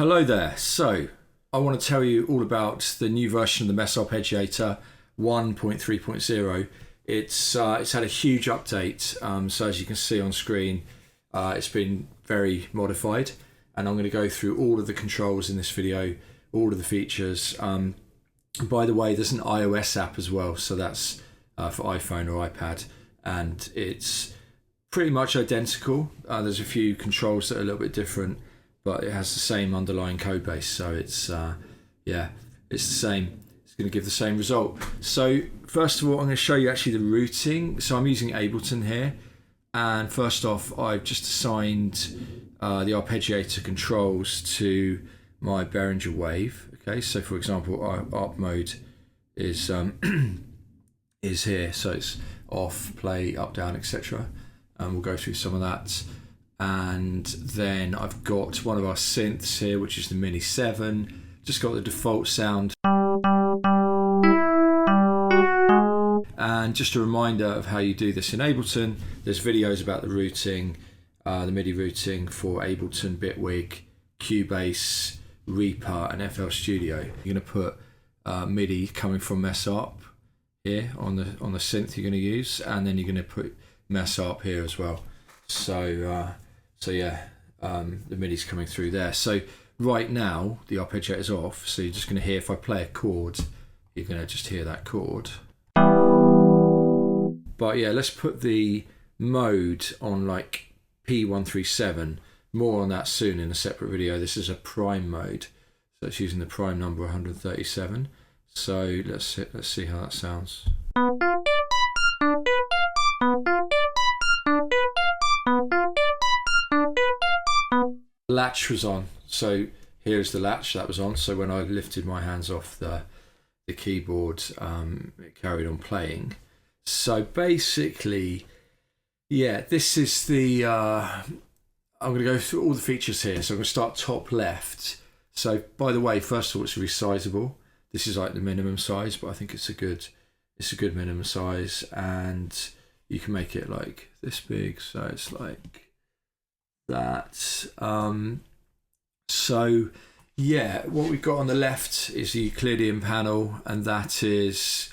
Hello there. So I want to tell you all about the new version of the MES Arpeggiator 1.3.0. It's had a huge update. So as you can see on screen, it's been very modified, and I'm going to go through all of the controls in this video, all of the features. By the way, there's an iOS app as well, so that's for iPhone or iPad, and it's pretty much identical. There's a few controls that are a little bit different, but it has the same underlying code base, so it's the same. It's going to give the same result. So first of all, I'm going to show you actually the routing. So I'm using Ableton here, and first off, I've just assigned the arpeggiator controls to my Behringer wave. Okay, so for example, our ARP mode is is here, so it's off, play, up, down, etc. And we'll go through some of that. And then I've got one of our synths here, which is the Mini 7. Just got the default sound. And just a reminder of how you do this in Ableton. There's videos about the routing, the MIDI routing for Ableton, Bitwig, Cubase, Reaper, and FL Studio. You're going to put MIDI coming from MES Arp here on the synth you're going to use, and then you're going to put MES Arp here as well. So the MIDI's coming through there. So right now the arpeggiator's off, so you're just going to hear, if I play a chord, you're going to just hear that chord. But yeah, let's put the mode on like P137. More on that soon in a separate video. This is a prime mode, so it's using the prime number 137. So let's see how that sounds. Latch was on, so here's the latch that was on. So when I lifted my hands off the keyboard, it carried on playing. So basically, yeah, this is the I'm going to go through all the features here. So I'm going to start top left. So by the way, first of all, it's resizable. This is like the minimum size, but I think it's a good minimum size, and you can make it like this big, so it's like that. So yeah, what we've got on the left is the Euclidean panel, and that is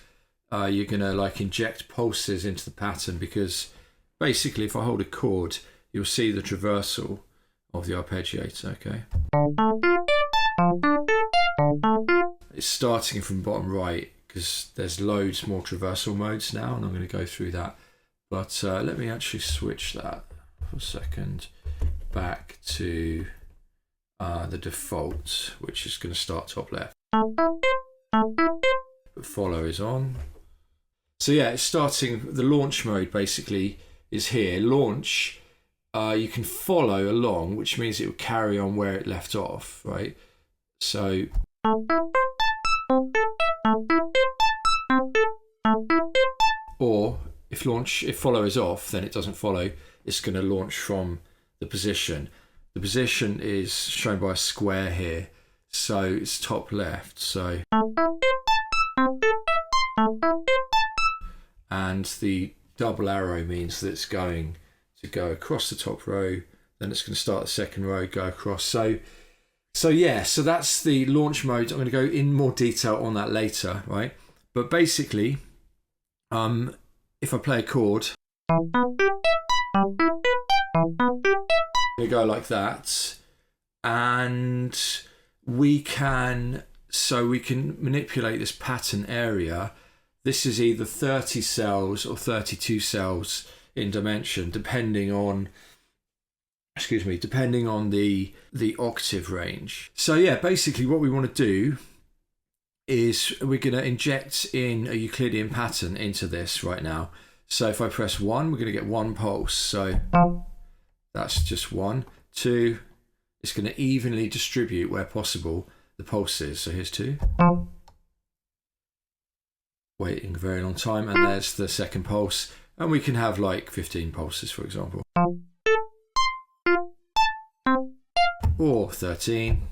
you're gonna like inject pulses into the pattern, because basically if I hold a chord, you'll see the traversal of the arpeggiator. Okay, it's starting from bottom right because there's loads more traversal modes now, and I'm going to go through that. But let me actually switch that for a second back to the default, which is going to start top left. But follow is on. So yeah, it's starting. The launch mode basically is here. Launch, you can follow along, which means it will carry on where it left off, right? So or if follow is off, then it doesn't follow. It's going to launch from the position. The position is shown by a square here, so it's top left. So, and the double arrow means that it's going to go across the top row. Then it's going to start the second row, go across. So yeah, so that's the launch mode. I'm going to go in more detail on that later, right? But basically, if I play a chord, I'm going to go like that, and we can manipulate this pattern area. This is either 30 cells or 32 cells in dimension, depending on the octave range. So yeah, basically what we want to do is we're going to inject in a Euclidean pattern into this right now. So if I press 1, we're going to get 1 pulse. So that's just 1. 2, it's going to evenly distribute where possible the pulses. So here's 2. Waiting a very long time, and there's the second pulse. And we can have like 15 pulses, for example. Or 13.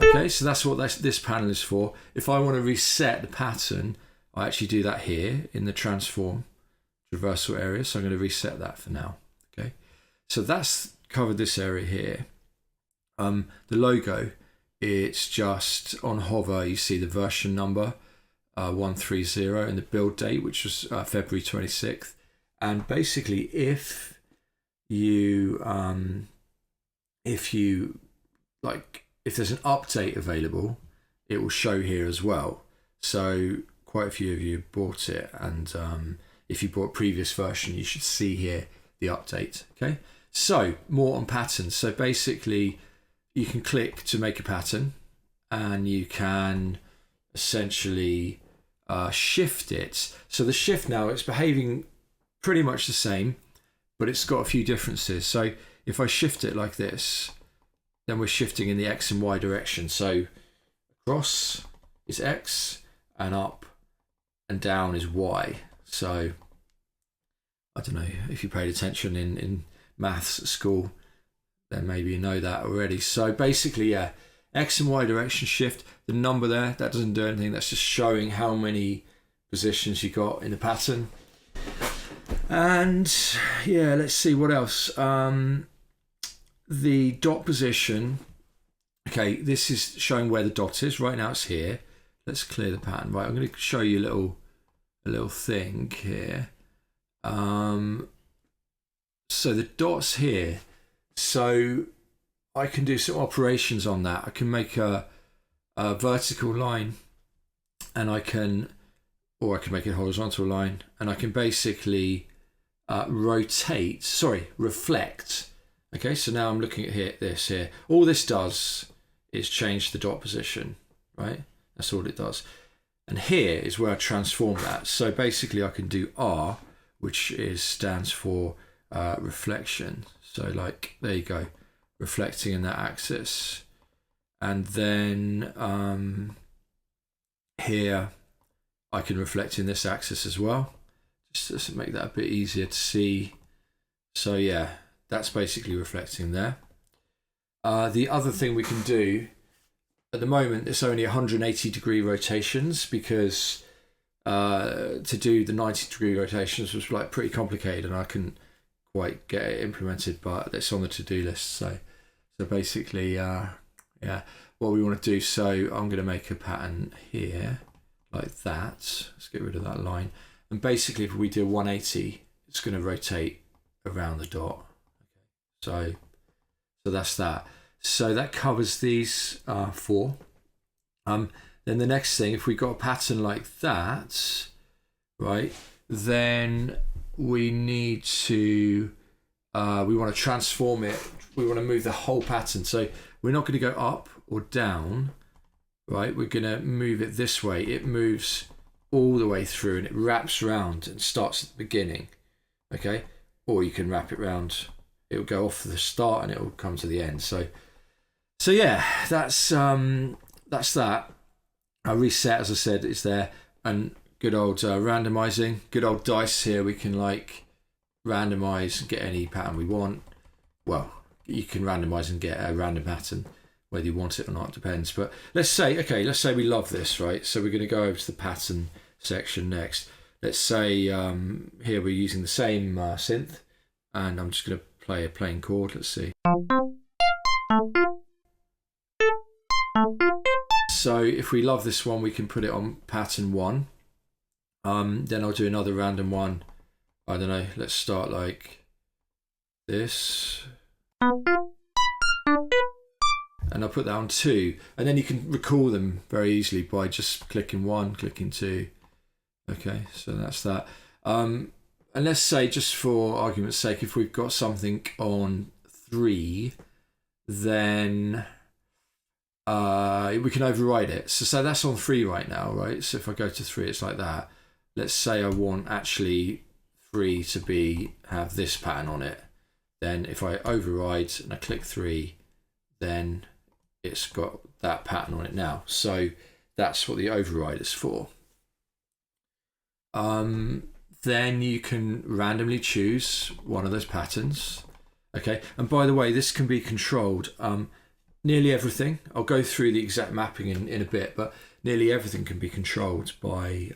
Okay, so that's what this panel is for. If I want to reset the pattern, I actually do that here in the transform traversal area. So I'm going to reset that for now. Okay, so that's covered this area here. The logo, it's just on hover, you see the version number 130 and the build date, which was February 26th. And basically, if you if there's an update available, it will show here as well. So quite a few of you bought it, and if you bought a previous version, you should see here the update. Okay, so more on patterns. So basically, you can click to make a pattern, and you can essentially shift it. So the shift now, it's behaving pretty much the same, but it's got a few differences. So if I shift it like this, then we're shifting in the X and Y direction. So across is X, and up and down is Y. So I don't know if you paid attention in maths at school, then maybe you know that already. So basically, yeah, X and Y direction shift. The number there, that doesn't do anything. That's just showing how many positions you got in the pattern. And yeah, let's see what else. The dot position. Okay, this is showing where the dot is. Right now it's here. Let's clear the pattern. Right, I'm going to show you a little thing here. So the dot's here. So I can do some operations on that. I can make a vertical line, and I can make a horizontal line, and I can basically reflect. Okay, so now I'm looking at this here. All this does is change the dot position, right? That's all it does. And here is where I transform that. So basically I can do R, which stands for reflection. So like, there you go, reflecting in that axis. And then here I can reflect in this axis as well, just to make that a bit easier to see. So yeah, that's basically reflecting there. The other thing we can do, at the moment it's only 180 degree rotations, because to do the 90 degree rotations was like pretty complicated, and I couldn't quite get it implemented, but it's on the to-do list. So basically, yeah, what we want to do. So I'm going to make a pattern here like that. Let's get rid of that line. And basically, if we do 180, it's going to rotate around the dot. Okay. So that's that. So that covers these four. Then the next thing, if we got a pattern like that, right, then we need to, we want to transform it. We want to move the whole pattern. So we're not going to go up or down, right? We're going to move it this way. It moves all the way through, and it wraps around and starts at the beginning. Okay. Or you can wrap it round. It'll go off the start and it will come to the end. So yeah, that's that. Our reset, as I said, is there, and good old randomizing, good old dice here. We can like randomize and get any pattern we want. Well, you can randomize and get a random pattern, whether you want it or not, depends. But let's say we love this, right? So we're going to go over to the pattern section next. Let's say here we're using the same synth, and I'm just going to play a plain chord. Let's see. So if we love this one, we can put it on pattern 1. Then I'll do another random one. I don't know, let's start like this. And I'll put that on 2. And then you can recall them very easily by just clicking 1, clicking 2. Okay, so that's that. And let's say, just for argument's sake, if we've got something on 3, then we can override it. So that's on 3 right now, right? So if I go to 3, it's like that. Let's say I want actually 3 to have this pattern on it. Then if I override and I click 3, then it's got that pattern on it now. So that's what the override is for. Then you can randomly choose one of those patterns. Okay, and by the way, this can be controlled. Nearly everything, I'll go through the exact mapping in a bit, but nearly everything can be controlled by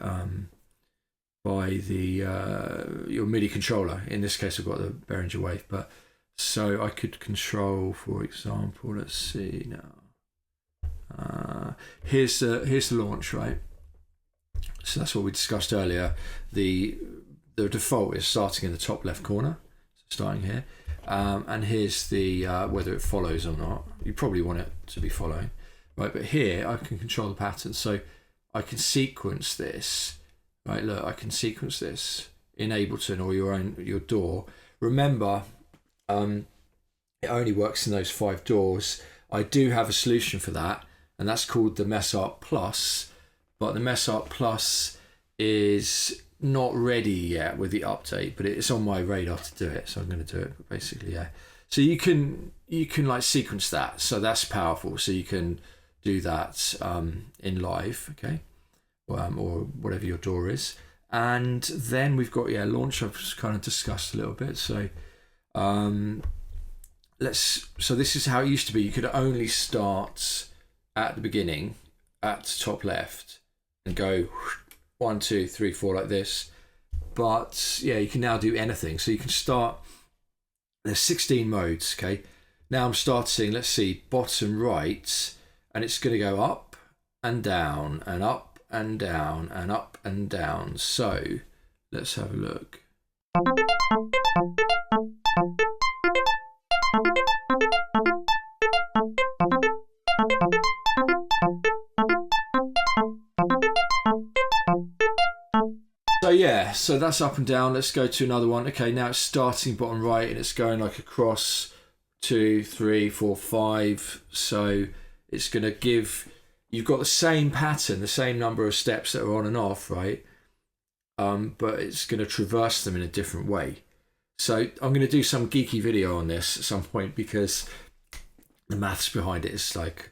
the your MIDI controller. In this case, I've got the Behringer Wave, but So I could control, for example, let's see now. Here's the launch, right? So that's what we discussed earlier. The default is starting in the top left corner, so starting here, and here's the whether it follows or not. You probably want it to be following, right? But here I can control the pattern, so I can sequence this, right? Look, I can sequence this in Ableton or your DAW. Remember, it only works in those 5 DAWs. I do have a solution for that, and that's called the MES Art Plus. But the MES Art Plus is not ready yet with the update, but it's on my radar to do it, so I'm going to do it. But basically, yeah. So you can like sequence that, so that's powerful. So you can do that in live, okay, or whatever your DAW is. And then we've got launch. I've just kind of discussed a little bit. So so this is how it used to be. You could only start at the beginning at top left and go 1, 2, 3, 4 like this. But yeah, you can now do anything. So you can start, there's 16 modes, okay? Now I'm starting, let's see, bottom right, and it's going to go up and down and up and down and up and down. So let's have a look. So yeah, so that's up and down. Let's go to another one. Okay, now it's starting bottom right and it's going like across 2, 3, 4, 5. So it's going to give, you've got the same pattern, the same number of steps that are on and off, right? But it's going to traverse them in a different way. So I'm going to do some geeky video on this at some point because the maths behind it is like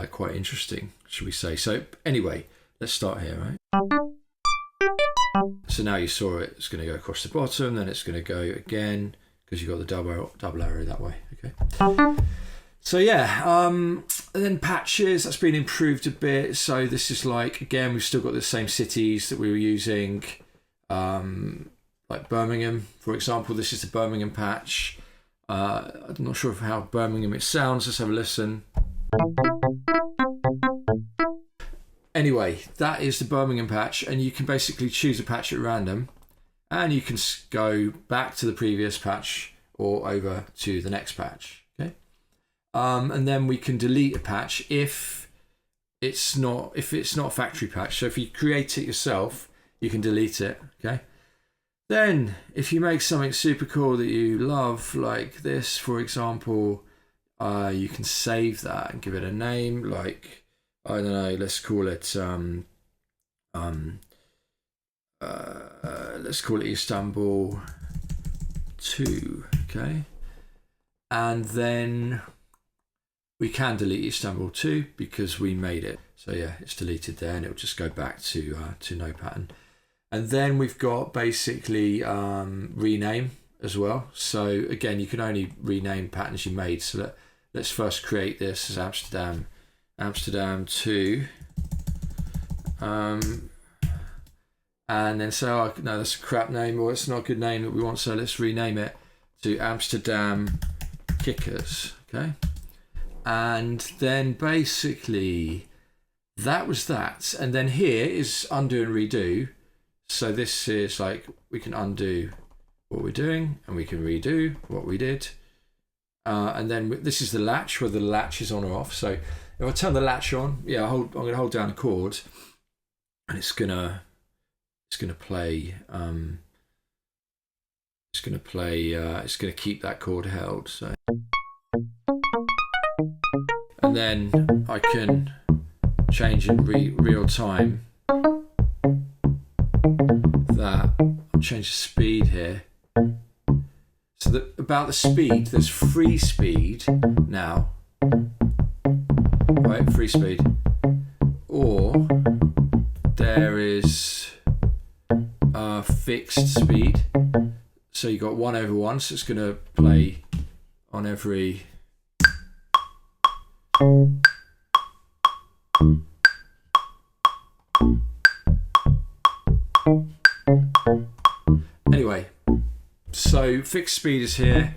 quite interesting, should we say. So anyway, let's start here, right? So now you saw it, it's going to go across the bottom, then it's going to go again because you've got the double arrow that way, okay? So yeah, and then patches, that's been improved a bit. So this is like, again, we've still got the same cities that we were using, like Birmingham, for example. This is the Birmingham patch. I'm not sure how Birmingham it sounds. Let's have a listen. Anyway, that is the Birmingham patch, and you can basically choose a patch at random, and you can go back to the previous patch or over to the next patch. Okay, and then we can delete a patch if it's not a factory patch. So if you create it yourself, you can delete it. Okay. Then, if you make something super cool that you love, like this, for example, you can save that and give it a name, like, I don't know, let's call it Istanbul 2, okay? And then we can delete Istanbul 2 because we made it. So yeah, it's deleted there, and it'll just go back to no pattern. And then we've got basically rename as well. So again, you can only rename patterns you made. So let's first create this as Amsterdam 2, and then say, oh no, that's a crap name, or it's not a good name that we want, so let's rename it to Amsterdam Kickers, okay? And then basically that was that, and then here is undo and redo. So this is like, we can undo what we're doing and we can redo what we did, and then this is the latch, whether the latch is on or off. So if I turn the latch on, yeah, I'm going to hold down a chord, and it's going to play. It's going to keep that chord held. So, and then I can change in real time. That I'll change the speed here. So that about the speed, there's free speed now. Right, free speed, or there is fixed speed. So you got 1/1, so it's going to play on every. Anyway, so fixed speed is here,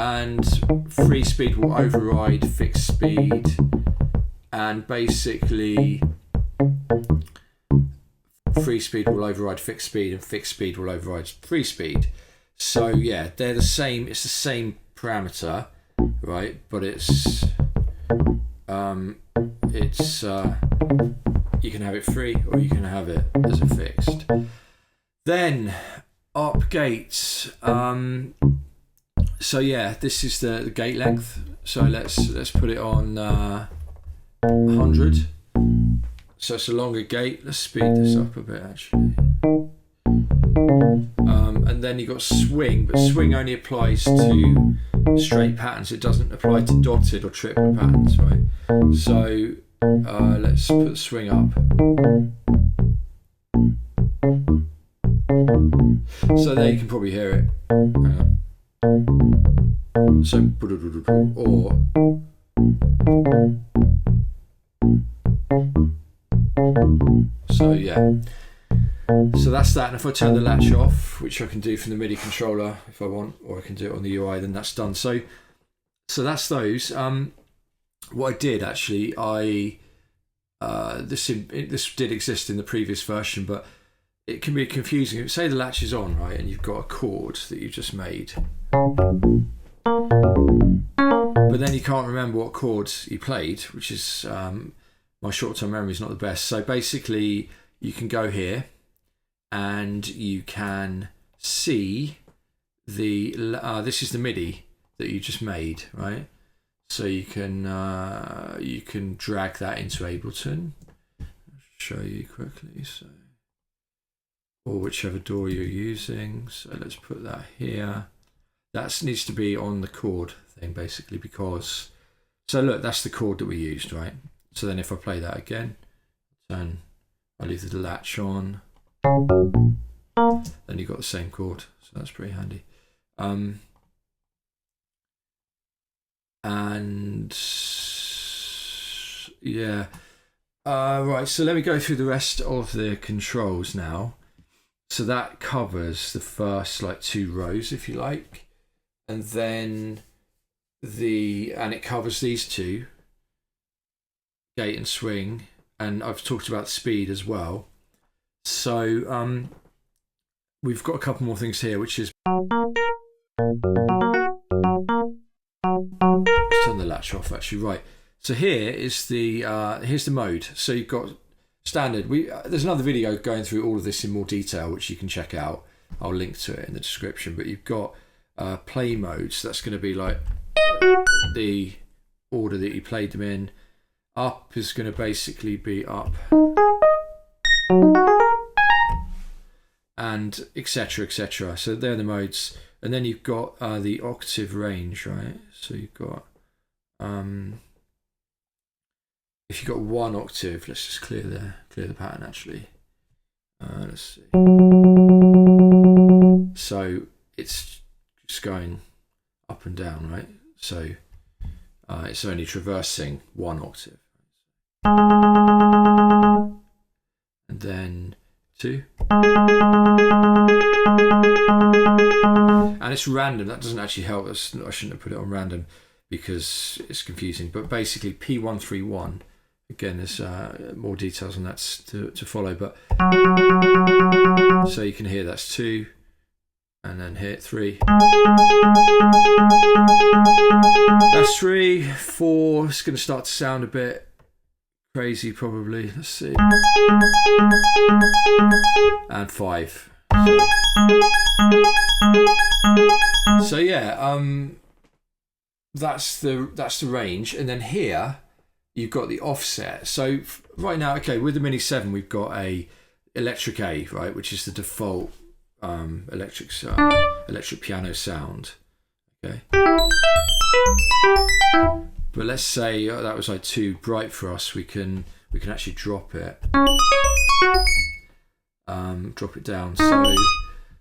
and free speed will override fixed speed, and basically free speed will override fixed speed and fixed speed will override free speed. So yeah, they're the same, it's the same parameter, right? But it's you can have it free or you can have it as a fixed. Then ARP gates. So yeah, this is the gate length. So let's put it on 100. So it's a longer gate. Let's speed this up a bit actually. And then you've got swing, but swing only applies to straight patterns. It doesn't apply to dotted or triplet patterns, right? So let's put swing up. So there you can probably hear it. So or so yeah. So that's that, and if I turn the latch off, which I can do from the MIDI controller if I want, or I can do it on the UI, then that's done. So that's those. What I did actually, this did exist in the previous version, but it can be confusing. Say the latch is on, right, and you've got a chord that you just made, but then you can't remember what chords you played, which is my short-term memory is not the best. So basically, you can go here, and you can see the this is the MIDI that you just made, right? So you can drag that into Ableton. I'll show you quickly. So, or whichever DAW you're using. So let's put that here. That needs to be on the chord thing basically, because so look, that's the chord that we used, right? So then if I play that again, then I leave the latch on. Then you've got the same chord, so that's pretty handy. And yeah, right, so let me go through the rest of the controls now. So that covers the first like 2 rows, if you like, and then it covers these 2, gate and swing, and I've talked about speed as well. So we've got a couple more things here, which is let's turn the latch off actually, right? So here is the here's the mode. So you've got standard. There's another video going through all of this in more detail, which you can check out. I'll link to it in the description. But you've got play mode. So that's going to be like the order that you played them in. Up is going to basically be up, and etc, etc. So they're the modes, and then you've got the octave range, right? So you've got if you've got 1 octave, let's just clear the pattern actually. Let's see. So it's just going up and down, right? So it's only traversing 1 octave. And then 2. And it's random. That doesn't actually help us. I shouldn't have put it on random because it's confusing. But basically P131, again, there's more details on that to follow. But so you can hear that's 2. And then hit 3. That's 3. 4. It's going to start to sound a bit crazy, probably. Let's see. And 5. So yeah, that's the range. And then here you've got the offset. So right now, okay, with the Mini 7, we've got a electric A, right, which is the default electric piano sound. Okay, but let's say that was like too bright for us. We can actually drop it down.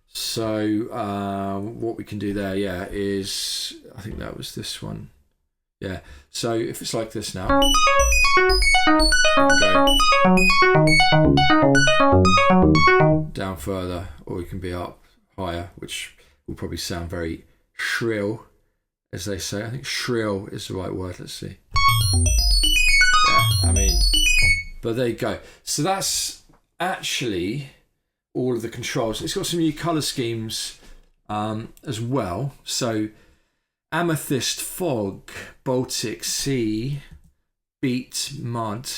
So what we can do there, yeah, is I think that was this one. Yeah, so if it's like this now, go down further, or we can be up higher, which will probably sound very shrill as they say. I think shrill is the right word. Let's see. Yeah, I mean, but there you go. So that's actually all of the controls. It's got some new color schemes as well. So Amethyst, Fog, Baltic Sea, Beat, Mud,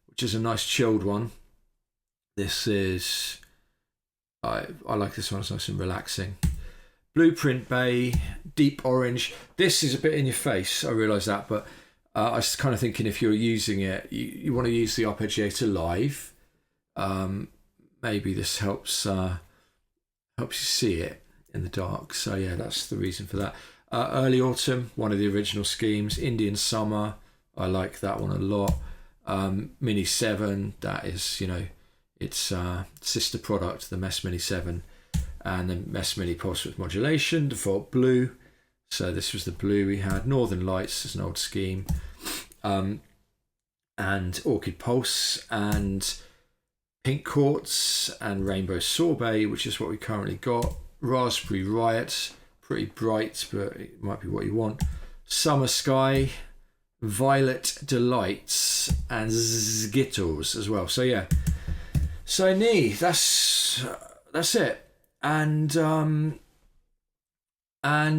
which is a nice chilled one. This is, I like this one, it's nice and relaxing. Blueprint Bay, Deep Orange. This is a bit in your face, I realise that, but I was kind of thinking if you're using it, you want to use the Arpeggiator live. Maybe this helps you see it in the dark. So yeah, that's the reason for that. Early Autumn, one of the original schemes. Indian Summer, I like that one a lot. Mini 7, that is, it's sister product, the MES Mini 7, and the MES Mini Pulse Width Modulation, default blue. So this was the blue we had. Northern Lights is an old scheme. And Orchid Pulse, and Pink Quartz, and Rainbow Sorbet, which is what we currently got. Raspberry Riot, pretty bright, but it might be what you want. Summer Sky, Violet Delights, and Skittles as well. So yeah, so that's it. And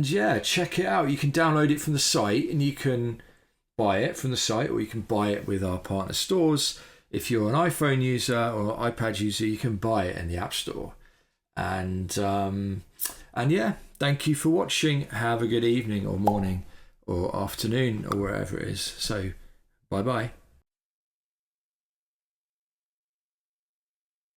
yeah, check it out. You can download it from the site, and you can buy it from the site, or you can buy it with our partner stores. If you're an iPhone user or iPad user, you can buy it in the App Store. And yeah, thank you for watching. Have a good evening or morning or afternoon or wherever it is. So bye bye.